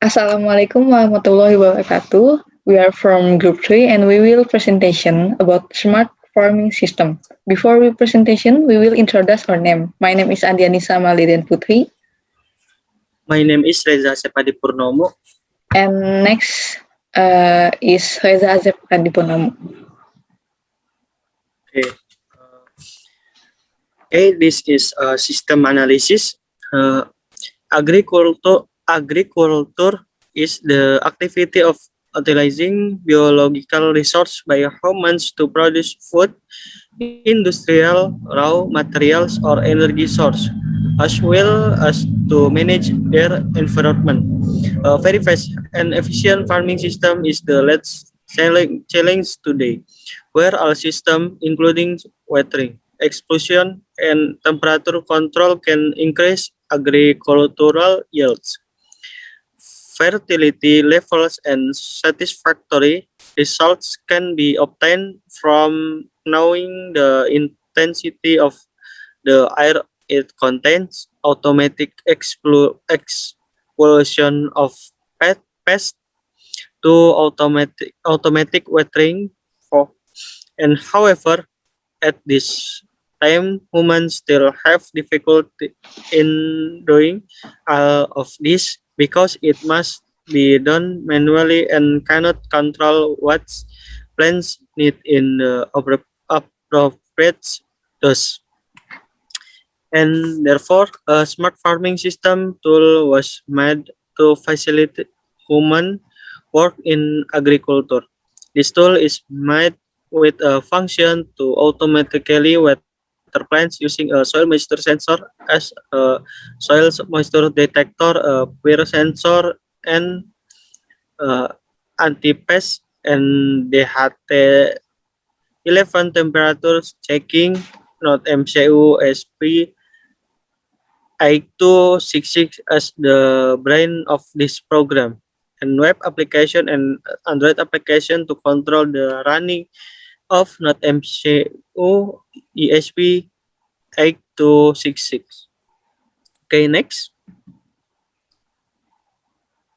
Assalamualaikum warahmatullahi wabarakatuh. We are from Group 3 and we will presentation about smart farming system. Before we presentation, we will introduce our name. My name is Andianisa Maliden Putri. My name is Reza Sepadi Purnomo. And next is Reza Azep Purnomo. Okay. This is system analysis. Agriculture is the activity of utilizing biological resource by humans to produce food, industrial, raw materials, or energy source, as well as to manage their environment. A very fast and efficient farming system is the latest challenge today, where all systems, including watering, explosion, and temperature control, can increase agricultural yields, fertility levels, and satisfactory results can be obtained from knowing the intensity of the air it contains, automatic expulsion of pests to automatic watering for, and however, at this time humans still have difficulty in doing all of this because it must be done manually and cannot control what plants need in the appropriate dose. And therefore a smart farming system tool was made to facilitate human work in agriculture. This tool is made with a function to automatically water plants using a soil moisture sensor as a soil moisture detector, a peer sensor, and anti-pest and DHT 11 temperatures checking, not MCU SP 8266 as the brain of this program, and web application and Android application to control the running of not MCU ESP 8266. Okay, next.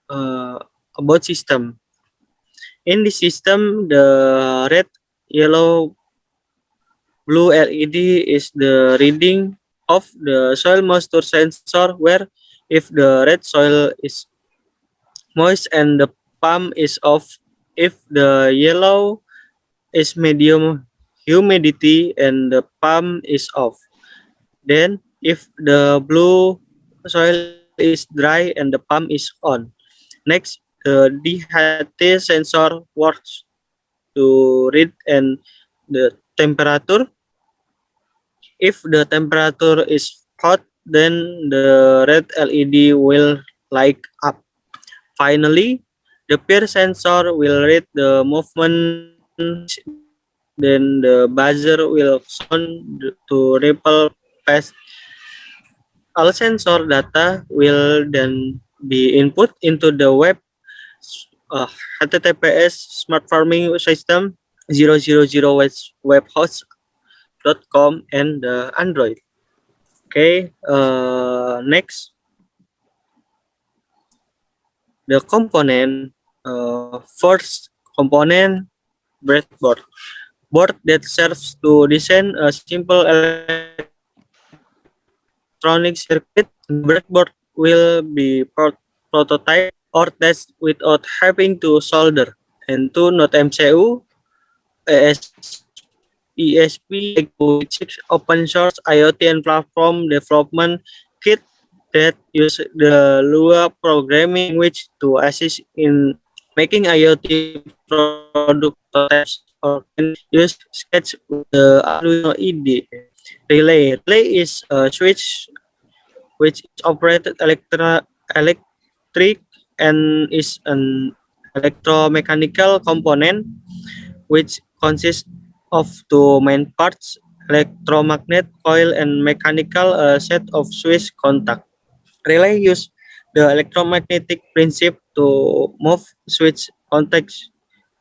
Uh, about system. In this system, the red, yellow, blue LED is the reading of the soil moisture sensor, where if the red soil is moist and the palm is off, if the yellow is medium humidity and the palm is off, then if the blue soil is dry and the palm is on. Next, the DHT sensor works to read and the temperature. If the temperature is hot, then the red LED will light up. Finally, the peer sensor will read the movement, then the buzzer will sound to repel past. All sensor data will then be input into the web uh, HTTPS Smart Farming System 000 webhost.com and the Android. Okay, next, the component. First component, breadboard. Board that serves to design a simple electronic circuit. The breadboard will be prototype or test without having to solder. And two, not MCU, ESP8266 open source IoT and platform development kit that use the Lua programming language to assist in making IoT prototypes or can use Sketch with the Arduino IDE. Relay is a switch which is operated electric and is an electromechanical component which consists of two main parts: electromagnet coil and mechanical set of switch contact. Relay use the electromagnetic principle to move switch contacts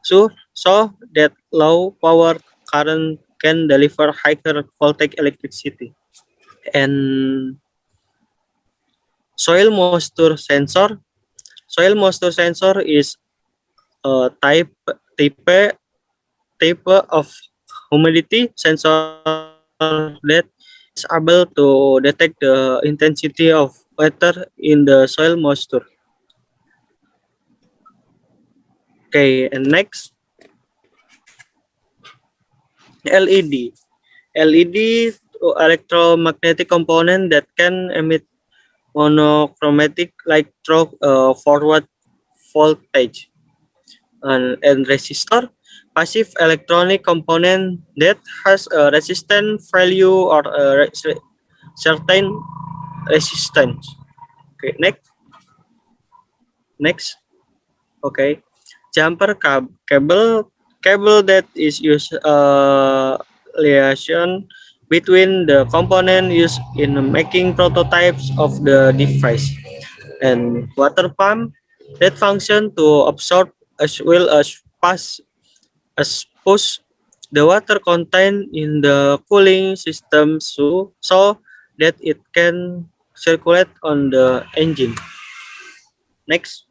so that low power current can deliver higher voltage electricity. And soil moisture sensor. Soil moisture sensor is a type of humidity sensor that is able to detect the intensity of water in the soil moisture. Okay, and next, LED. LED electromagnetic component that can emit monochromatic light through forward voltage. And resistor, passive electronic component that has a resistance value or a certain resistance. Okay, next. Okay, jumper cable that is used liaison between the component used in making prototypes of the device, and water pump that function to absorb as well as push the water contained in the cooling system so that it can circulate on the engine. Next,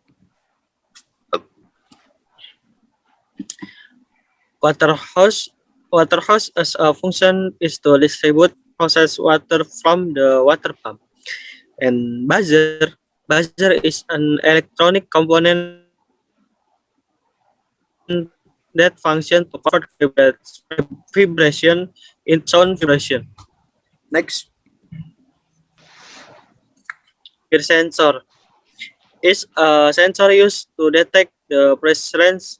water hose. Water hose as a function is to distribute processed water from the water pump. And buzzer is an electronic component that function to convert vibration in sound vibration. Next, ear sensor is a sensor used to detect the presence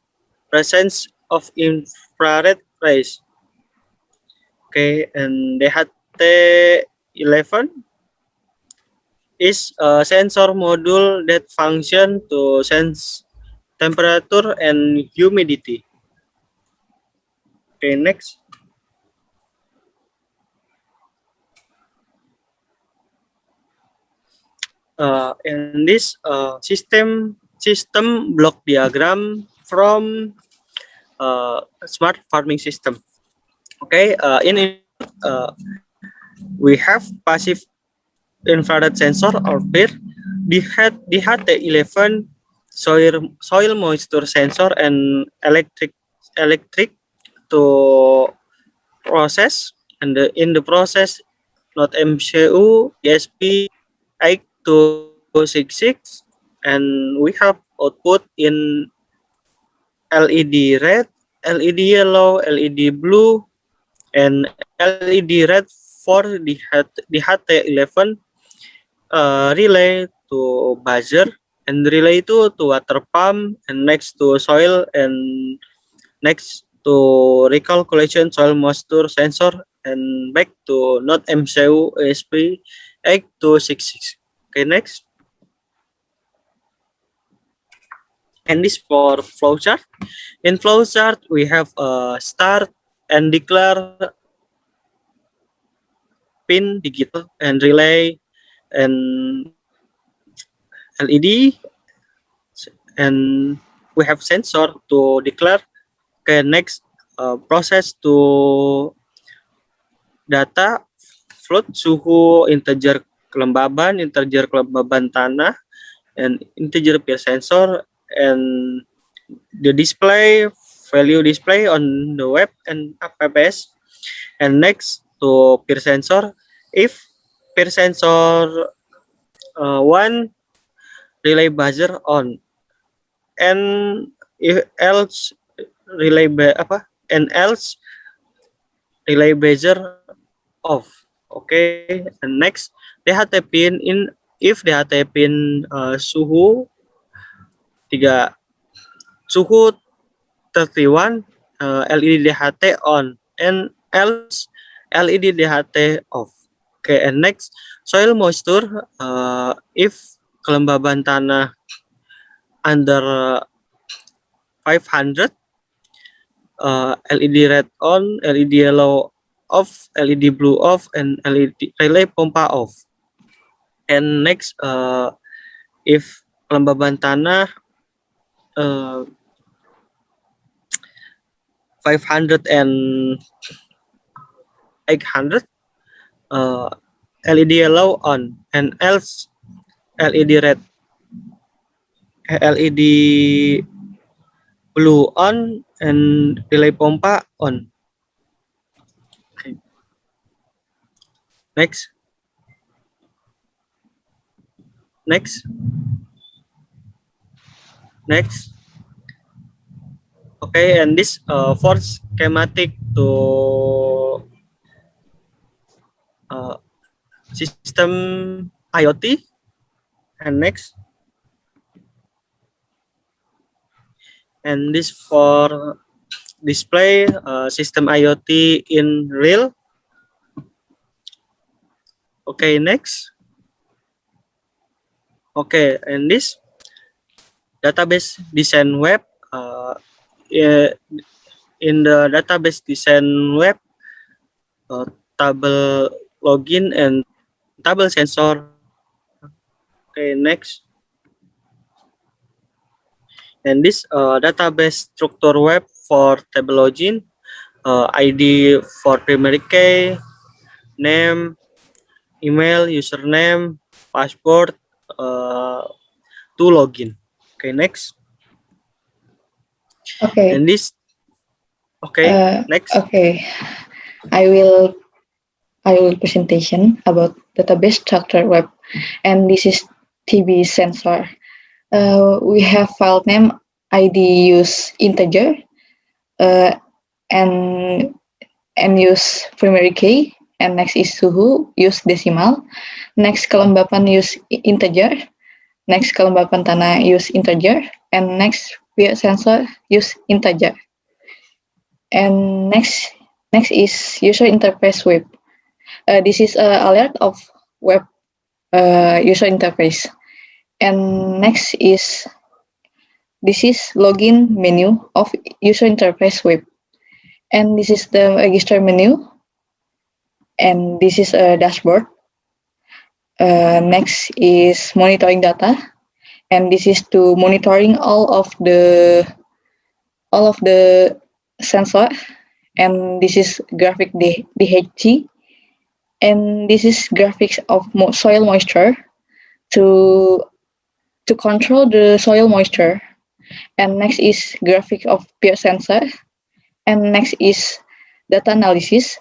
of infrared rays. Okay, and DHT-11 is a sensor module that function to sense temperature and humidity. Okay, next. In this system block diagram from smart farming system. Okay, we have passive infrared sensor or PIR, DHT-11 soil moisture sensor, and electric to process, and in the process not MCU ESP 8266, and we have output in LED red, LED yellow, LED blue, and LED red for the HT11 relay to buzzer, and relay to water pump, and next to soil, and next to recalculation soil moisture sensor, and back to not MCU ESP 8266. Okay, next. And this for flowchart. In flowchart, we have a start and declare pin digital and relay and LED, and we have sensor to declare. Okay, next, process to data float suhu, integer kelembaban tanah, and integer peer sensor, and the display value display on the web and apps. And next to peer sensor, if peer sensor one, relay buzzer on, and if else relay and else relay buzzer off. Okay, and next DHT pin in, if DHT pin suhu 31, LED DHT on, and else LED DHT off. Okay, and next soil moisture, if kelembaban tanah under 500, LED red on, LED yellow off, LED blue off, and LED relay pompa off. And next, if kelembaban tanah 500 and 800, LED yellow on, and else LED red LED blue on and delay pompa on. Okay. Next. Next. Next. Okay, and this fourth schematic to system IoT. And next. And this for display system IoT in real. Okay, next. Okay, and this database design web. In the database design web, table login and table sensor. Okay, next. And this database structure web for table login, ID for primary key, name, email, username, password to login. Okay, next. Okay. And this, okay, next. Okay. I will presentation about database structure web, and this is TB sensor. We have file name ID use integer, and use primary key, and next is suhu use decimal, next kelembapan use integer, next kelembapan tanah use integer, and next via sensor use integer, and next is user interface web. This is alert of web user interface, and next is this is login menu of user interface web, and this is the register menu, and this is a dashboard. Next is monitoring data, and this is to monitoring all of the sensor, and this is graphic DHT, and this is graphics of soil moisture to control the soil moisture, and next is graphic of pH sensor, and next is data analysis,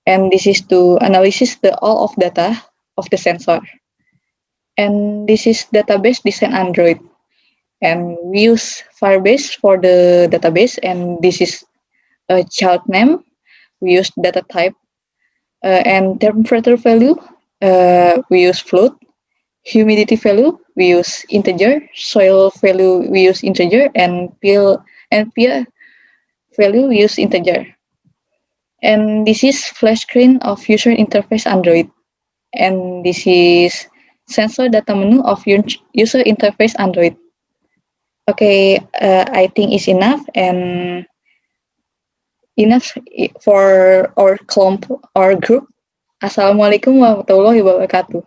and this is to analysis the all of data of the sensor, and this is database design Android, and we use Firebase for the database, and this is a child name. We use data type, and temperature value we use float, humidity value we use integer, soil value we use integer, and pH value we use integer. And this is flash screen of user interface Android, and this is sensor data menu of user interface Android. Okay, I think it's enough, and enough for our group. Assalamualaikum warahmatullahi wabarakatuh.